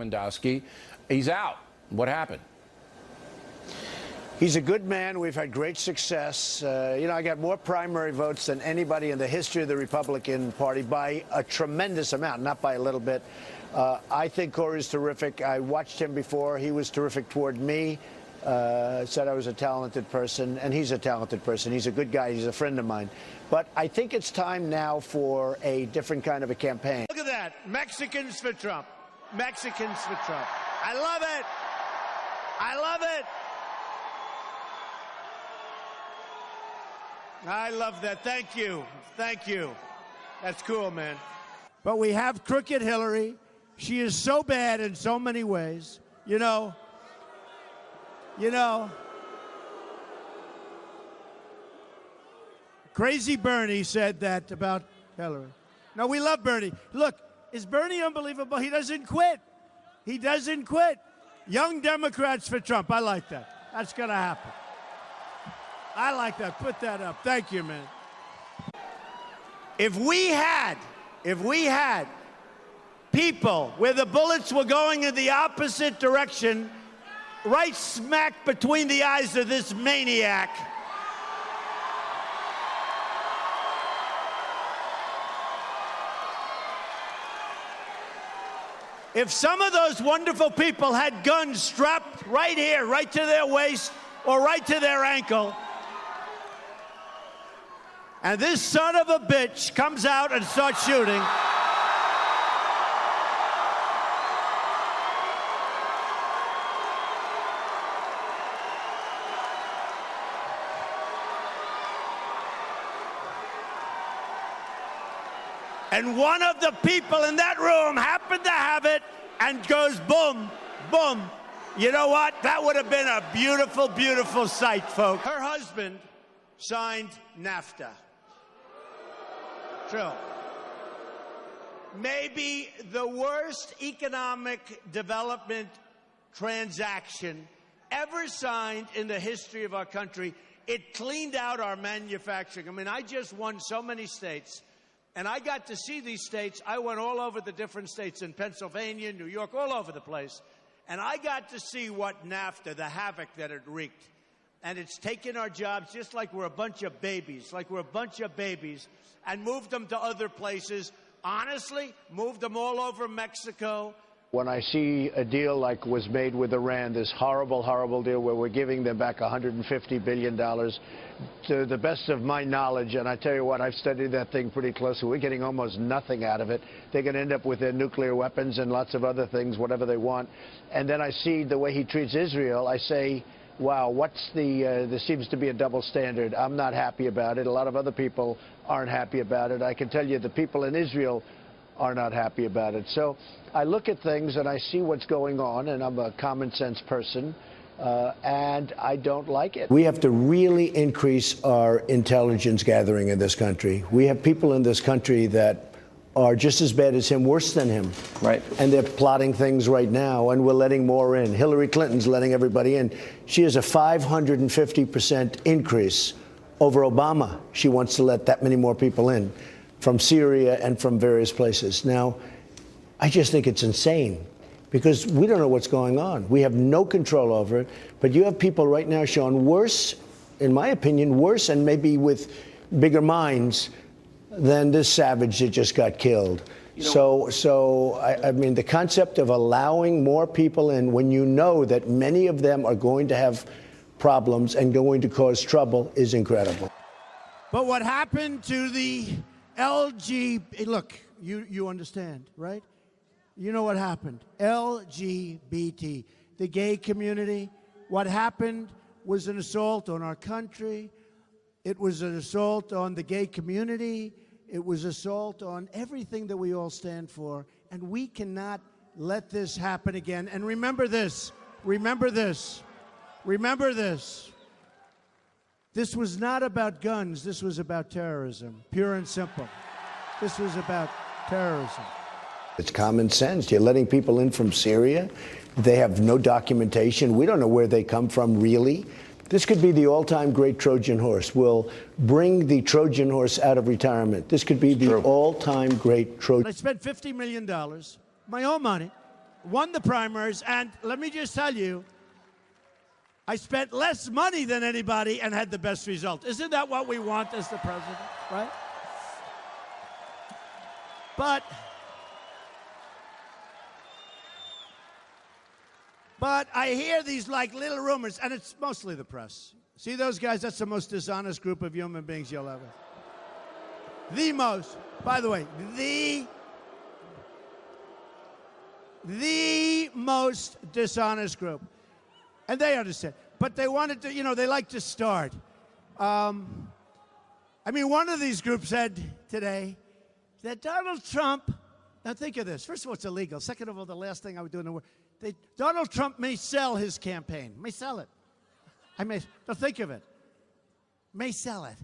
Lewandowski. He's out. What happened? He's a good man. We've had great success. I got more primary votes than anybody in the history of the Republican Party by a tremendous amount, not by a little bit. I think Cory's terrific. I watched him before. He was terrific toward me. Said I was a talented person, and he's a talented person. He's a good guy. He's a friend of mine. But I think it's time now for a different kind of a campaign. Look at that. Mexicans for Trump. Mexicans for Trump. I love it. I love it. I love that. Thank you. Thank you. That's cool, man. But we have crooked Hillary. She is so bad in so many ways. You know, Crazy Bernie said that about Hillary. No, we love Bernie. Look, is Bernie unbelievable? He doesn't quit. He doesn't quit. Young Democrats for Trump. I like that. That's going to happen. I like that. Put that up. Thank you, man. If we had people where the bullets were going in the opposite direction, right smack between the eyes of this maniac, if some of those wonderful people had guns strapped right here, right to their waist or right to their ankle, and this son of a bitch comes out and starts shooting, and one of the people in that room happened to have it and goes boom, boom. You know what? That would have been a beautiful, beautiful sight, folks. Her husband signed NAFTA. True. Maybe the worst economic development transaction ever signed in the history of our country. It cleaned out our manufacturing. I mean, I just won so many states. And I got to see these states. I went all over the different states in Pennsylvania, New York, all over the place. And I got to see what NAFTA, the havoc that it wreaked. And it's taken our jobs just like we're a bunch of babies, and moved them to other places. Honestly, moved them all over Mexico. When I see a deal like was made with Iran, this horrible, horrible deal where we're giving them back $150 billion, to the best of my knowledge, and I tell you what, I've studied that thing pretty closely, we're getting almost nothing out of it. They're going to end up with their nuclear weapons and lots of other things, whatever they want. And then I see the way he treats Israel, I say, wow, there seems to be a double standard. I'm not happy about it. A lot of other people aren't happy about it. I can tell you the people in Israel are not happy about it. So I look at things and I see what's going on, and I'm a common sense person, and I don't like it. We have to really increase our intelligence gathering in this country. We have people in this country that are just as bad as him, worse than him. Right. And they're plotting things right now, and we're letting more in. Hillary Clinton's letting everybody in. She has a 550% increase over Obama. She wants to let that many more people in from Syria and from various places. Now, I just think it's insane because we don't know what's going on. We have no control over it. But you have people right now showing worse, in my opinion, worse and maybe with bigger minds than this savage that just got killed. I mean, the concept of allowing more people in when you know that many of them are going to have problems and going to cause trouble is incredible. But what happened to the look, you understand, right? You know what happened. LGBT, the gay community, what happened was an assault on our country. It was an assault on the gay community. It was assault on everything that we all stand for. And we cannot let this happen again. And remember this, remember this, remember this. This was not about guns. This was about terrorism, pure and simple. This was about terrorism. It's common sense. You're letting people in from Syria. They have no documentation. We don't know where they come from, really. This could be the all-time great Trojan horse. We'll bring the Trojan horse out of retirement. This could be the all-time great Trojan. I spent $50 million, my own money, won the primaries, and let me just tell you, I spent less money than anybody and had the best result. Isn't that what we want as the president, right? But I hear these like little rumors, and it's mostly the press. See those guys? That's the most dishonest group of human beings you'll ever. The most, by the way, the most dishonest group. And they understand. But they wanted to, they like to start. One of these groups said today that Donald Trump, now think of this. First of all, it's illegal. Second of all, the last thing I would do in the world, Donald Trump may sell his campaign. May sell it. Don't think of it. May sell it.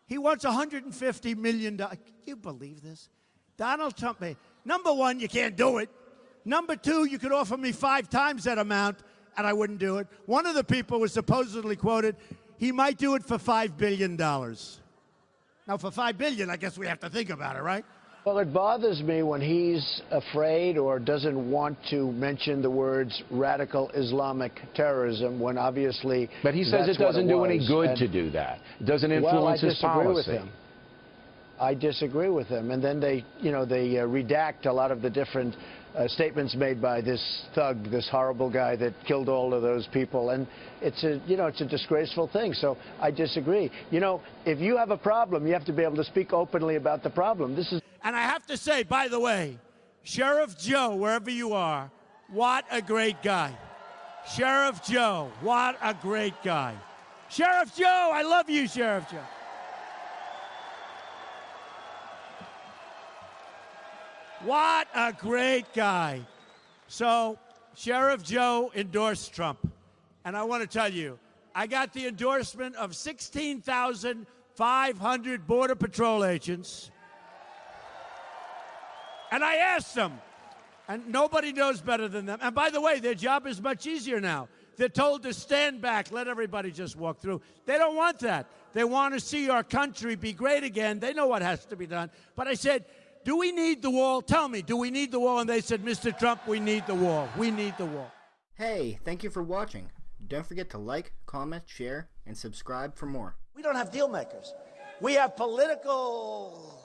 He wants $150 million. Can you believe this? Donald Trump may. Number one, you can't do it. Number two, you could offer me 5 times that amount, and I wouldn't do it. One of the people was supposedly quoted, he might do it for $5 billion. Now, for $5 billion, I guess we have to think about it, right? Well, it bothers me when he's afraid or doesn't want to mention the words radical Islamic terrorism when obviously. But he says it doesn't do any good to do that. It doesn't influence his policy. I disagree with him. And then they redact a lot of the different statements made by this thug, this horrible guy that killed all of those people. And it's a disgraceful thing. So I disagree. If you have a problem, you have to be able to speak openly about the problem. And I have to say, by the way, Sheriff Joe, wherever you are, what a great guy. Sheriff Joe, what a great guy. Sheriff Joe, I love you, Sheriff Joe. What a great guy. So, Sheriff Joe endorsed Trump. And I want to tell you, I got the endorsement of 16,500 Border Patrol agents. And I asked them, and nobody knows better than them. And by the way, their job is much easier now. They're told to stand back, let everybody just walk through. They don't want that. They want to see our country be great again. They know what has to be done. But I said, do we need the wall? Tell me, do we need the wall? And they said, Mr. Trump, we need the wall. We need the wall. Hey, thank you for watching. Don't forget to like, comment, share, and subscribe for more. We don't have deal makers. We have political